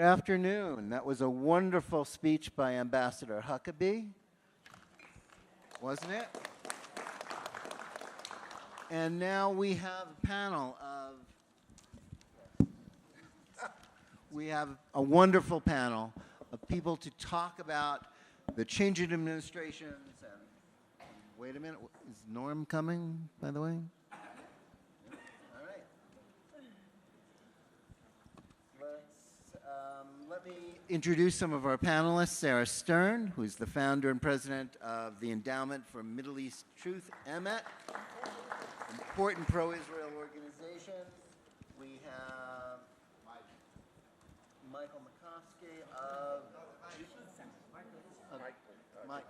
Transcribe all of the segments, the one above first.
afternoon. That was a wonderful speech by Ambassador Huckabee, wasn't it? And now we have a panel we have a wonderful panel of people to talk about the changing administrations. And wait a minute, is Norm coming, by the way? All right. Let me introduce some of our panelists. Sarah Stern, who's the founder and president of the Endowment for Middle East Truth, EMET, important pro-Israel organization. We have Michael Makovsky of Mike.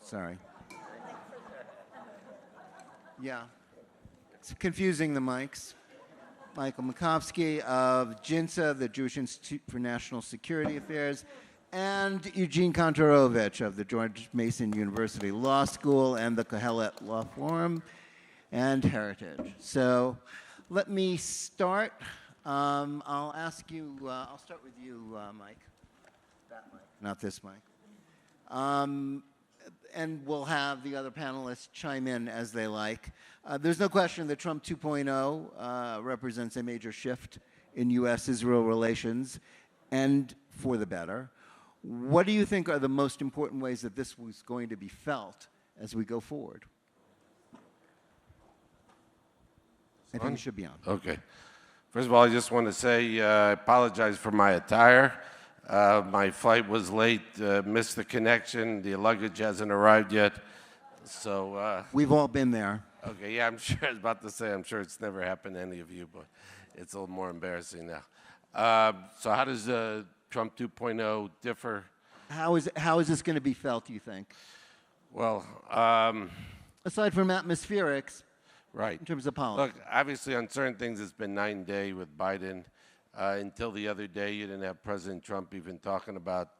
Sorry. Yeah, it's confusing the mics. Michael Makovsky of JINSA, the Jewish Institute for National Security Affairs, and Eugene Kontorovich of the George Mason University Law School and the Kohelet Law Forum and Heritage. So let me start. I'll ask you, I'll start with you, Mike. That mic, not this mic. And we'll have the other panelists chime in as they like. There's no question that Trump 2.0 represents a major shift in U.S. Israel relations, and for the better. What do you think are the most important ways that this was going to be felt as we go forward? I think it should be on. Okay. First of all, I just want to say I apologize for my attire. My flight was late, missed the connection. The luggage hasn't arrived yet. So we've all been there. Okay, yeah, I'm sure. I was about to say, I'm sure it's never happened to any of you, but it's a little more embarrassing now. So how does Trump 2.0 differ? How is this going to be felt, do you think? Well, aside from atmospherics, right. In terms of politics. Look, obviously on certain things it's been night and day with Biden. Until the other day, you didn't have President Trump even talking about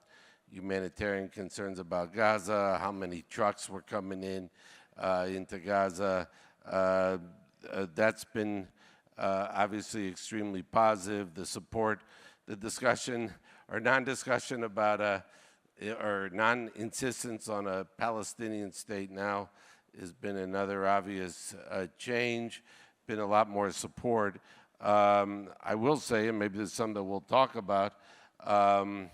humanitarian concerns about Gaza, how many trucks were coming in into Gaza. That's been obviously extremely positive. The support, the discussion or non-discussion about or non-insistence on a Palestinian state now has been another obvious change, been a lot more support. I will say, and maybe there's some that we'll talk about, and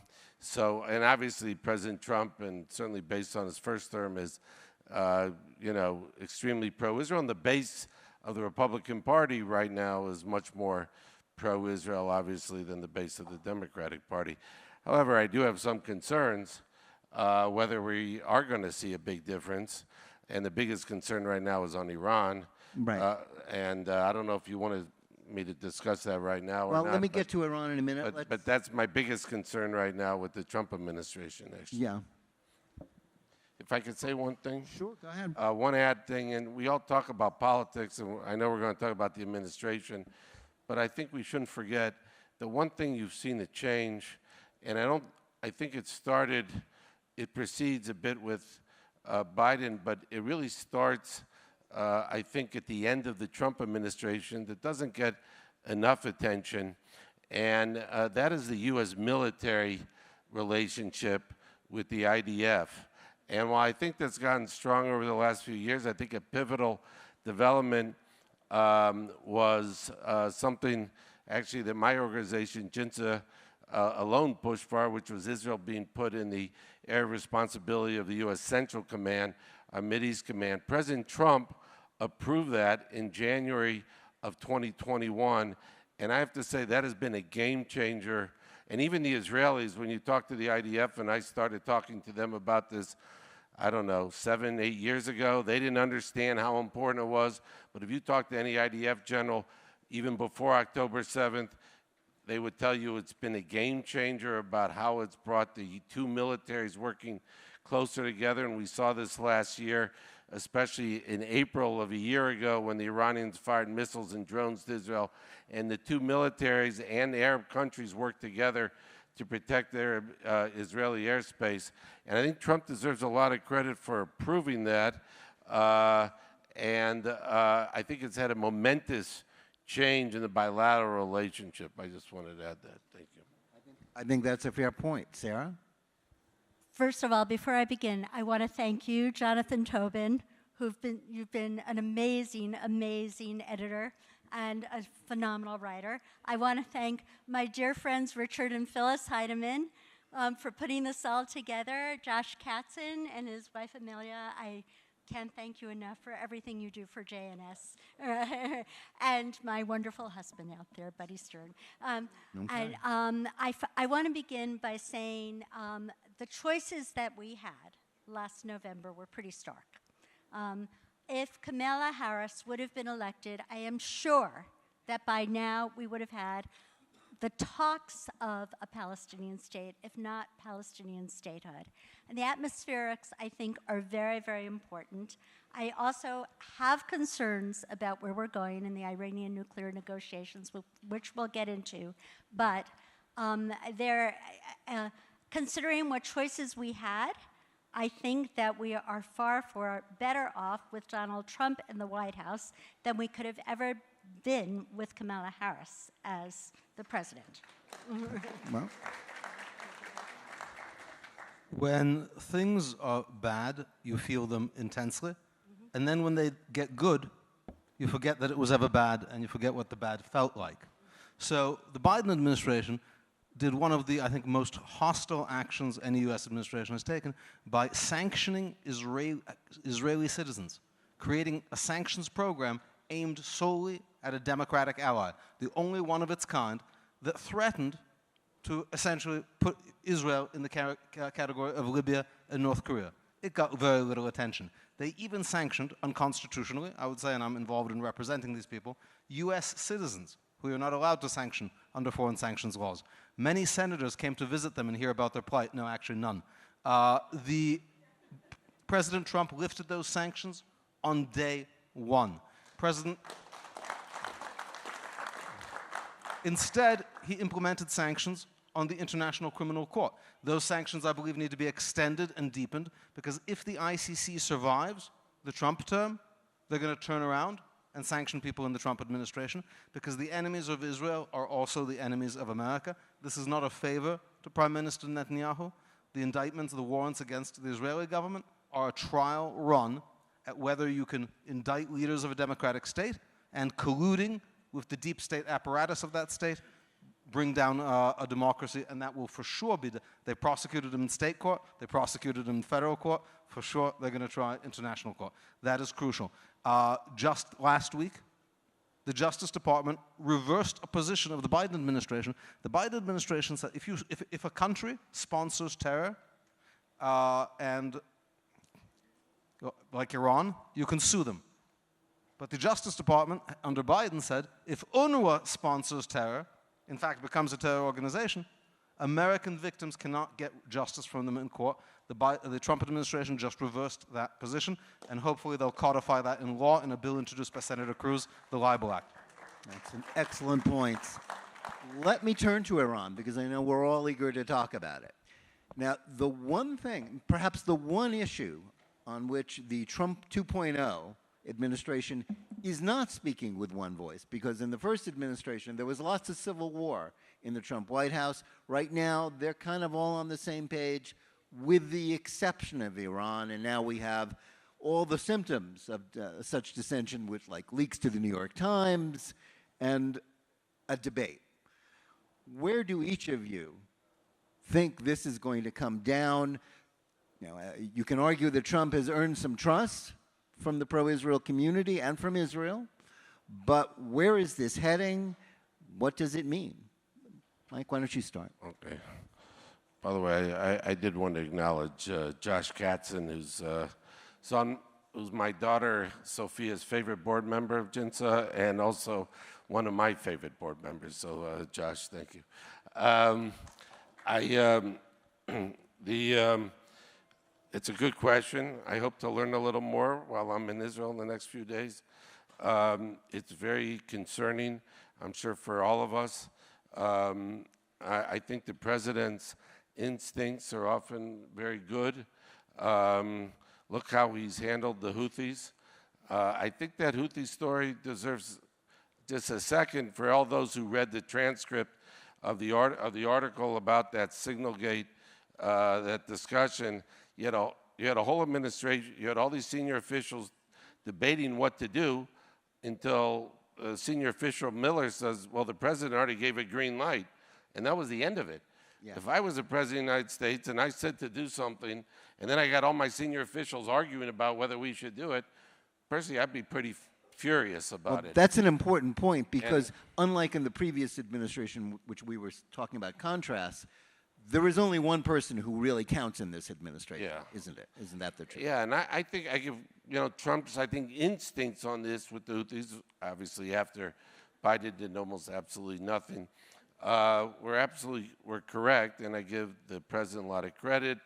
obviously President Trump, and certainly based on his first term, is, extremely pro-Israel. And the base of the Republican Party right now is much more pro-Israel, obviously, than the base of the Democratic Party. However, I do have some concerns whether we are going to see a big difference. And the biggest concern right now is on Iran. Right. And I don't know if you wanted me to discuss that right now or not. Well, let me get to Iran in a minute. But that's my biggest concern right now with the Trump administration, actually. Yeah. If I could say one thing? Sure, go ahead. One ad thing, and we all talk about politics, and I know we're going to talk about the administration, but I think we shouldn't forget the one thing you've seen a change, and I think it precedes a bit with Biden, but it really starts, I think, at the end of the Trump administration that doesn't get enough attention, and that is the U.S. military relationship with the IDF. And while I think that's gotten stronger over the last few years, I think a pivotal development was something actually that my organization, JINSA, alone pushed for, which was Israel being put in the area of responsibility of the U.S. Central Command, our Mideast Command. President Trump approved that in January of 2021, and I have to say that has been a game changer. And even the Israelis, when you talk to the IDF, and I started talking to them about this, I don't know, 7, 8 years ago, they didn't understand how important it was. But if you talk to any IDF general, even before October 7th, they would tell you it's been a game changer about how it's brought the two militaries working closer together. And we saw this last year, especially in April of a year ago when the Iranians fired missiles and drones to Israel. And the two militaries and the Arab countries worked together to protect their Israeli airspace. And I think Trump deserves a lot of credit for approving that. I think it's had a momentous change in the bilateral relationship. I just wanted to add that. Thank you. I think that's a fair point. Sarah? First of all, before I begin, I want to thank you, Jonathan Tobin, you've been an amazing, amazing editor and a phenomenal writer. I want to thank my dear friends Richard and Phyllis Heidemann for putting this all together. Josh Katzen and his wife Amelia, I can't thank you enough for everything you do for JNS. And my wonderful husband out there, Buddy Stern. Okay. And I want to begin by saying the choices that we had last November were pretty stark. If Kamala Harris would have been elected, I am sure that by now we would have had the talks of a Palestinian state, if not Palestinian statehood. And the atmospherics, I think, are very, very important. I also have concerns about where we're going in the Iranian nuclear negotiations, which we'll get into. But considering what choices we had, I think that we are far better off with Donald Trump in the White House than we could have ever been with Kamala Harris as the president. Well, when things are bad, you feel them intensely. And then when they get good, you forget that it was ever bad and you forget what the bad felt like. So the Biden administration did one of the, I think, most hostile actions any U.S. administration has taken by sanctioning Israeli citizens, creating a sanctions program aimed solely at a democratic ally, the only one of its kind that threatened to essentially put Israel in the category of Libya and North Korea. It got very little attention. They even sanctioned, unconstitutionally, I would say, and I'm involved in representing these people, U.S. citizens who are not allowed to sanction under foreign sanctions laws. Many senators came to visit them and hear about their plight. No, actually none. President Trump lifted those sanctions on day one. Instead, he implemented sanctions on the International Criminal Court. Those sanctions, I believe, need to be extended and deepened, because if the ICC survives the Trump term, they're going to turn around and sanction people in the Trump administration, because the enemies of Israel are also the enemies of America. This is not a favor to Prime Minister Netanyahu. The indictments, the warrants against the Israeli government are a trial run at whether you can indict leaders of a democratic state and, colluding with the deep state apparatus of that state, bring down a democracy, and that will for sure be they prosecuted him in state court, they prosecuted him in federal court, for sure they're going to try international court. That is crucial. Just last week, the Justice Department reversed a position of the Biden administration. The Biden administration said if a country sponsors terror, and like Iran, you can sue them. But the Justice Department under Biden said if UNRWA sponsors terror, in fact becomes a terror organization, American victims cannot get justice from them in court. The Trump administration just reversed that position, and hopefully they'll codify that in law in a bill introduced by Senator Cruz, the Libel Act. that's an excellent point. Let me turn to Iran, because I know we're all eager to talk about it. Now, the one thing, perhaps the one issue on which the Trump 2.0 administration is not speaking with one voice, because in the first administration there was lots of civil war in the Trump White House. Right now they're kind of all on the same page, with the exception of Iran, and now we have all the symptoms of such dissension, with like leaks to the New York Times and a debate. Where do each of you think this is going to come down? You can argue that Trump has earned some trust from the pro-Israel community and from Israel, but where is this heading? What does it mean? Mike, why don't you start? Okay. By the way, I did want to acknowledge Josh Katzen, who's my daughter Sophia's favorite board member of JINSA, and also one of my favorite board members. So, Josh, thank you. It's a good question. I hope to learn a little more while I'm in Israel in the next few days. It's very concerning, I'm sure, for all of us. I think the president's instincts are often very good. Look how he's handled the Houthis. I think that Houthi story deserves just a second for all those who read the transcript of the article about that Signalgate, that discussion. You had a whole administration. You had all these senior officials debating what to do until senior official Miller says, "Well, the president already gave a green light," and that was the end of it. Yeah. If I was the president of the United States and I said to do something, and then I got all my senior officials arguing about whether we should do it, personally, I'd be pretty furious about it. That's an important point because unlike in the previous administration, which we were talking about contrast, there is only one person who really counts in this administration, isn't it? Isn't that the truth? Yeah, and I think I give Trump's instincts on this with the Houthis, obviously after Biden did almost absolutely nothing. We're correct, and I give the president a lot of credit.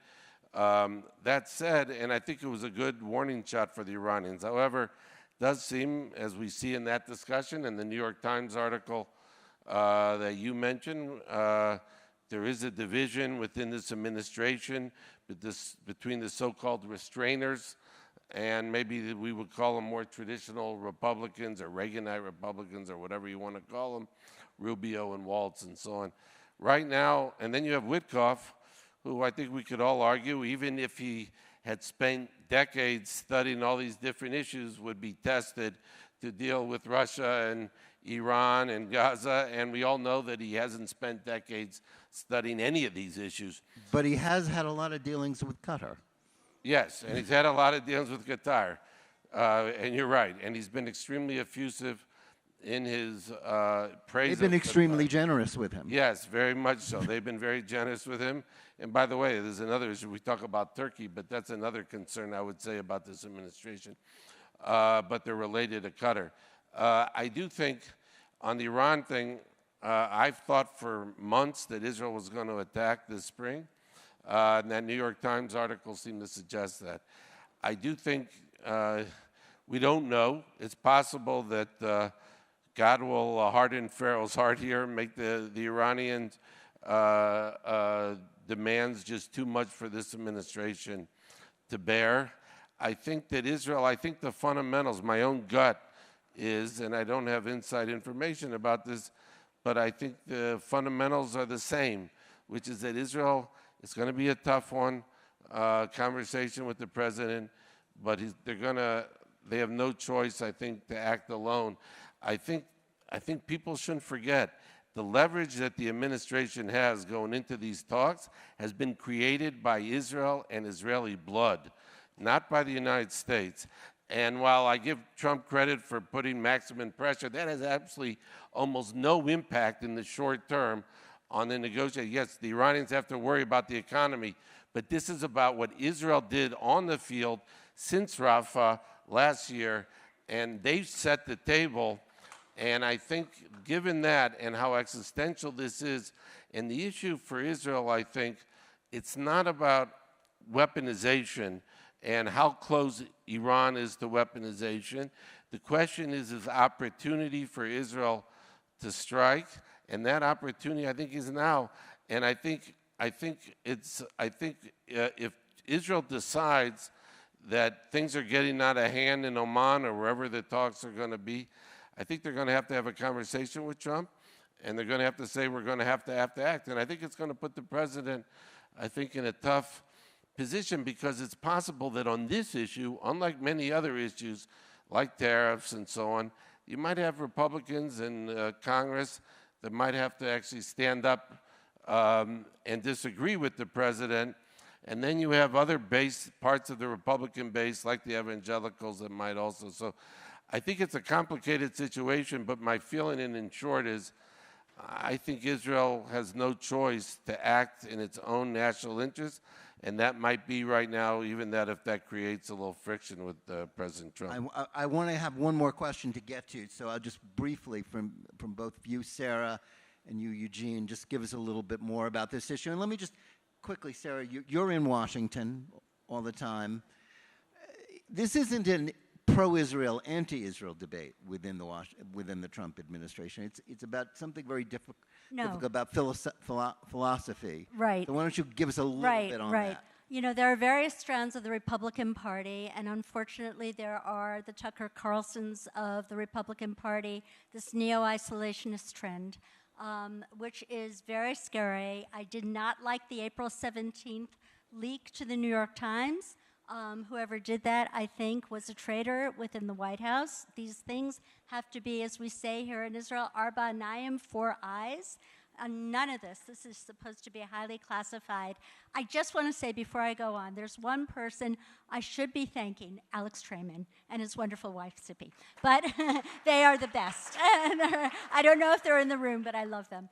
That said, and I think it was a good warning shot for the Iranians. However, it does seem, as we see in that discussion and the New York Times article that you mentioned, there is a division within this administration between the so-called restrainers and maybe we would call them more traditional Republicans or Reaganite Republicans or whatever you want to call them, Rubio and Waltz and so on. Right now, and then you have Witkoff, who I think we could all argue, even if he had spent decades studying all these different issues, would be tested to deal with Russia and Iran and Gaza, and we all know that he hasn't spent decades studying any of these issues. But he has had a lot of dealings with Qatar. Yes, and he's had a lot of dealings with Qatar, and you're right, and he's been extremely effusive in his praise. They've been extremely generous with him. Yes, very much so. They've been very generous with him. And by the way, there's another issue. We talk about Turkey, but that's another concern I would say about this administration. But they're related to Qatar. I do think on the Iran thing, I've thought for months that Israel was going to attack this spring. And that New York Times article seemed to suggest that. I do think we don't know. It's possible that God will harden Pharaoh's heart here, make the Iranian demands just too much for this administration to bear. I think that Israel, I think the fundamentals, my own gut is, and I don't have inside information about this, but I think the fundamentals are the same, which is that Israel, it's going to be a tough one, conversation with the president, but they have no choice, I think, to act alone. I think people shouldn't forget the leverage that the administration has going into these talks has been created by Israel and Israeli blood, not by the United States. And while I give Trump credit for putting maximum pressure, that has absolutely almost no impact in the short term on the negotiation. Yes, the Iranians have to worry about the economy, but this is about what Israel did on the field since Rafah last year, and they've set the table. And I think given that and how existential this is, and the issue for Israel, I think, it's not about weaponization and how close Iran is to weaponization. The question is opportunity for Israel to strike, and that opportunity, I think, is now. And I think if Israel decides that things are getting out of hand in Oman or wherever the talks are going to be, I think they're going to have a conversation with Trump, and they're going to have to say we're going to have to act. And I think it's going to put the president, I think, in a tough position because it's possible that on this issue, unlike many other issues like tariffs and so on, you might have Republicans in Congress that might have to actually stand up and disagree with the president. And then you have other parts of the Republican base, like the evangelicals, that might also. So I think it's a complicated situation, but my feeling in short is I think Israel has no choice to act in its own national interest, and that might be right now, even that if that creates a little friction with President Trump. I want to have one more question to get to, so I'll just briefly, from both you, Sarah, and you, Eugene, just give us a little bit more about this issue. And let me just quickly, Sarah, you're in Washington all the time. This isn't an pro-Israel, anti-Israel debate within the Trump administration. It's about something very difficult about philosophy. Right. So why don't you give us a little bit on that? You know, there are various strands of the Republican Party, and unfortunately there are the Tucker Carlsons of the Republican Party, this neo-isolationist trend, which is very scary. I did not like the April 17th leak to the New York Times. Whoever did that, I think, was a traitor within the White House. These things have to be, as we say here in Israel, arba anayim, 4 eyes. None of this. This is supposed to be highly classified. I just want to say before I go on, there's one person I should be thanking, Alex Trayman and his wonderful wife, Sippy. But they are the best. I don't know if they're in the room, but I love them.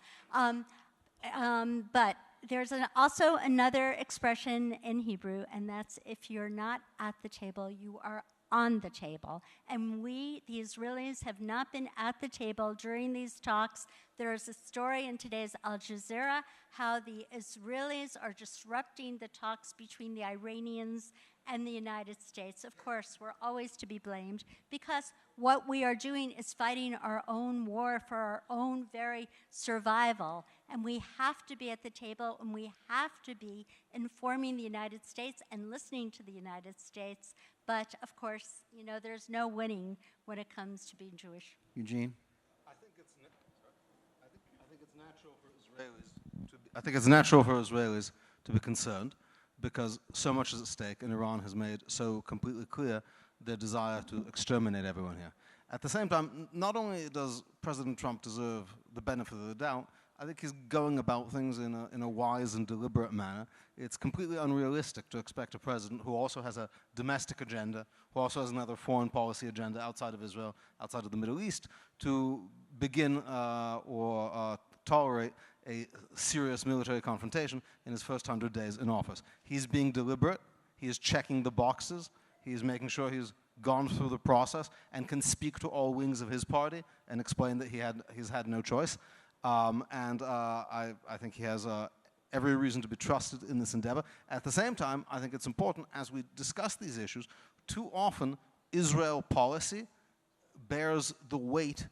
But there's also another expression in Hebrew, and that's if you're not at the table, you are on the table. And we, the Israelis, have not been at the table during these talks. There is a story in today's Al Jazeera how the Israelis are disrupting the talks between the Iranians and the United States. Of course, we're always to be blamed because what we are doing is fighting our own war for our own very survival. And we have to be at the table, and we have to be informing the United States and listening to the United States. But of course, you know, there's no winning when it comes to being Jewish. Eugene? I think it's natural for Israelis I think it's natural for Israelis to be concerned because so much is at stake, and Iran has made so completely clear their desire to exterminate everyone here. At the same time, not only does President Trump deserve the benefit of the doubt, I think he's going about things in a wise and deliberate manner. It's completely unrealistic to expect a president who also has a domestic agenda, who also has another foreign policy agenda outside of Israel, outside of the Middle East, to begin or tolerate a serious military confrontation in his first 100 days in office. He's being deliberate. He is checking the boxes. He's making sure he's gone through the process and can speak to all wings of his party and explain that he's had no choice. I think he has every reason to be trusted in this endeavor. At the same time, I think it's important, as we discuss these issues, too often Israel policy bears the weight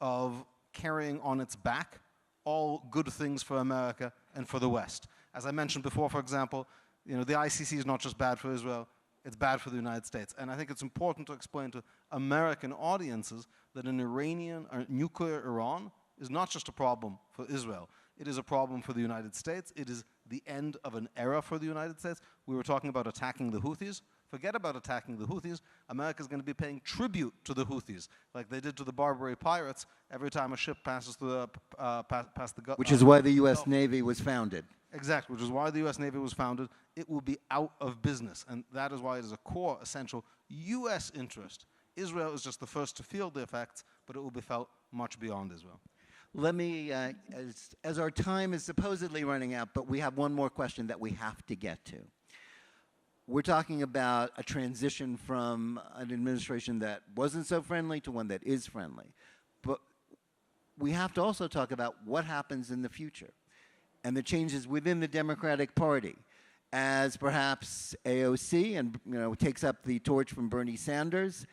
of carrying on its back all good things for America and for the West. As I mentioned before, for example, you know, the ICC is not just bad for Israel, it's bad for the United States. And I think it's important to explain to American audiences that an Iranian or nuclear Iran is not just a problem for Israel. It is a problem for the United States. It is the end of an era for the United States. We were talking about attacking the Houthis. Forget about attacking the Houthis. America's going to be paying tribute to the Houthis, like they did to the Barbary pirates every time a ship passes through past the Gulf. Which is why the U.S. Navy was founded. Exactly, which is why the U.S. Navy was founded. It will be out of business, and that is why it is a core, essential U.S. interest. Israel is just the first to feel the effects, but it will be felt much beyond Israel. Let me, as our time is supposedly running out, but we have one more question that we have to get to. We're talking about a transition from an administration that wasn't so friendly to one that is friendly. But we have to also talk about what happens in the future and the changes within the Democratic Party as perhaps AOC takes up the torch from Bernie Sanders,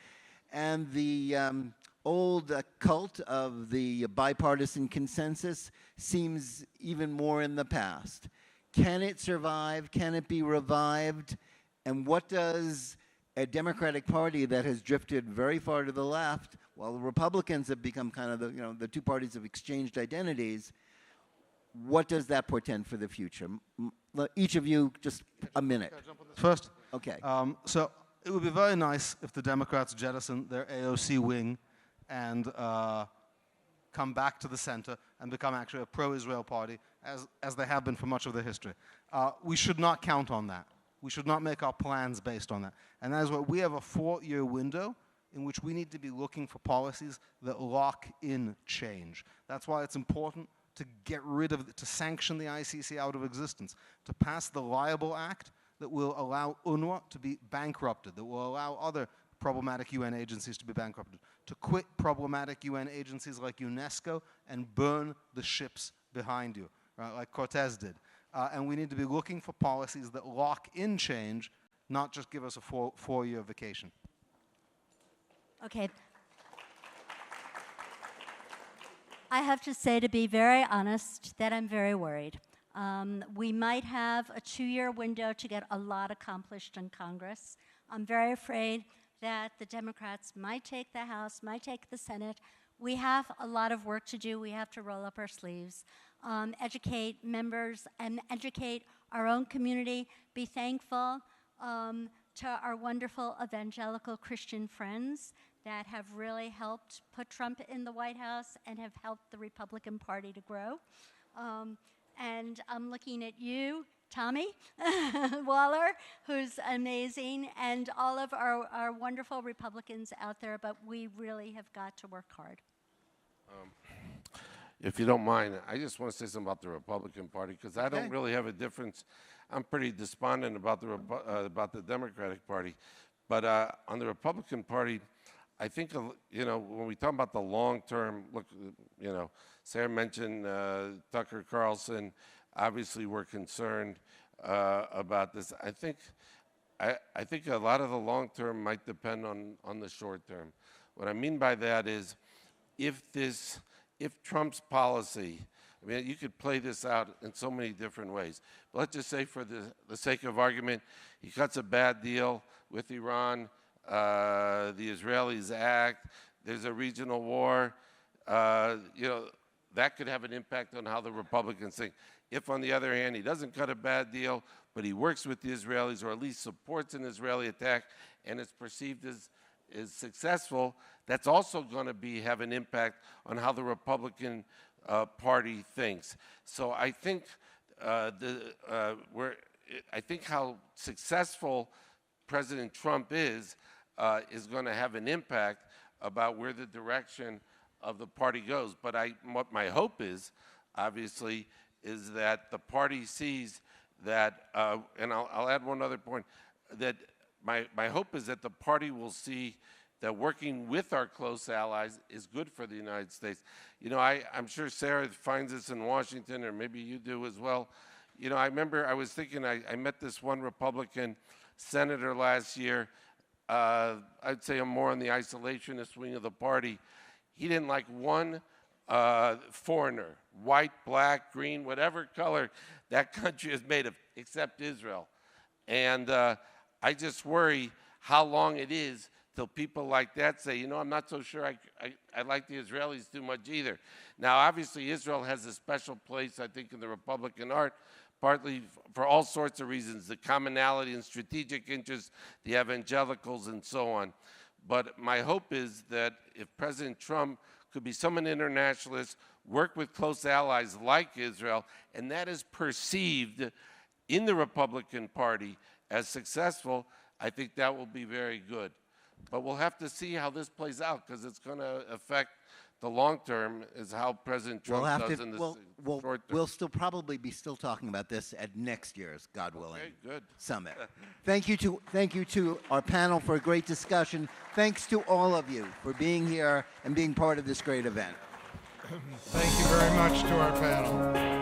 and the old cult of the bipartisan consensus seems even more in the past. Can it survive? Can it be revived? And what does a Democratic Party that has drifted very far to the left, while the Republicans have become kind of the two parties have exchanged identities, what does that portend for the future? Each of you, just a minute. Can I jump on this first? Okay. So it would be very nice if the Democrats jettison their AOC wing and come back to the center and become actually a pro-Israel party, as they have been for much of their history. We should not count on that. We should not make our plans based on that. And that is why we have a 4-year window in which we need to be looking for policies that lock in change. That's why it's important to get rid of, to sanction the ICC out of existence, to pass the Liable Act that will allow UNRWA to be bankrupted, that will allow other problematic UN agencies to be bankrupted, to quit problematic UN agencies like UNESCO and burn the ships behind you, right, like Cortez did. And we need to be looking for policies that lock in change, not just give us a four-year vacation. Okay. I have to say, to be very honest, that I'm very worried. We might have a 2-year window to get a lot accomplished in Congress. I'm very afraid that the Democrats might take the House, might take the Senate. We have a lot of work to do. We have to roll up our sleeves, educate members and educate our own community, be thankful to our wonderful evangelical Christian friends that have really helped put Trump in the White House and have helped the Republican Party to grow. And I'm looking at you, Tommy Waller, who's amazing, and all of our wonderful Republicans out there, but we really have got to work hard. If you don't mind, I just want to say something about the Republican Party, because I don't really have a difference. I'm pretty despondent about the Democratic Party. But on the Republican Party, I think, when we talk about the long term, look, Sarah mentioned Tucker Carlson. Obviously, we're concerned about this. I think a lot of the long term might depend on the short term. What I mean by that is, if Trump's policy, I mean, you could play this out in so many different ways. But let's just say, for the sake of argument, he cuts a bad deal with Iran. The Israelis act. There's a regional war. That could have an impact on how the Republicans think. If, on the other hand, he doesn't cut a bad deal, but he works with the Israelis, or at least supports an Israeli attack, and it's perceived as successful, that's also going to have an impact on how the Republican Party thinks. So I think I think how successful President Trump is going to have an impact about where the direction of the party goes. But what my hope is, obviously, is that the party sees that, and I'll add one other point, that my hope is that the party will see that working with our close allies is good for the United States. I'm sure Sarah finds this in Washington, or maybe you do as well. I remember I was thinking, I met this one Republican senator last year. I'd say I'm more on the isolationist wing of the party. He didn't like one foreigner, white, black, green, whatever color that country is made of, except Israel. And I just worry how long it is till people like that say, I'm not so sure I like the Israelis too much either. Now, obviously, Israel has a special place, I think, in the Republican heart, partly for all sorts of reasons, the commonality and strategic interests, the evangelicals, and so on. But my hope is that if President Trump could be someone internationalist, work with close allies like Israel, and that is perceived in the Republican Party as successful, I think that will be very good. But we'll have to see how this plays out, because it's going to affect the long term, is how President Trump does in the short term. We'll still probably be talking about this at next year's, God willing, good. summit. Thank you to our panel for a great discussion. Thanks to all of you for being here and being part of this great event. Thank you very much to our panel.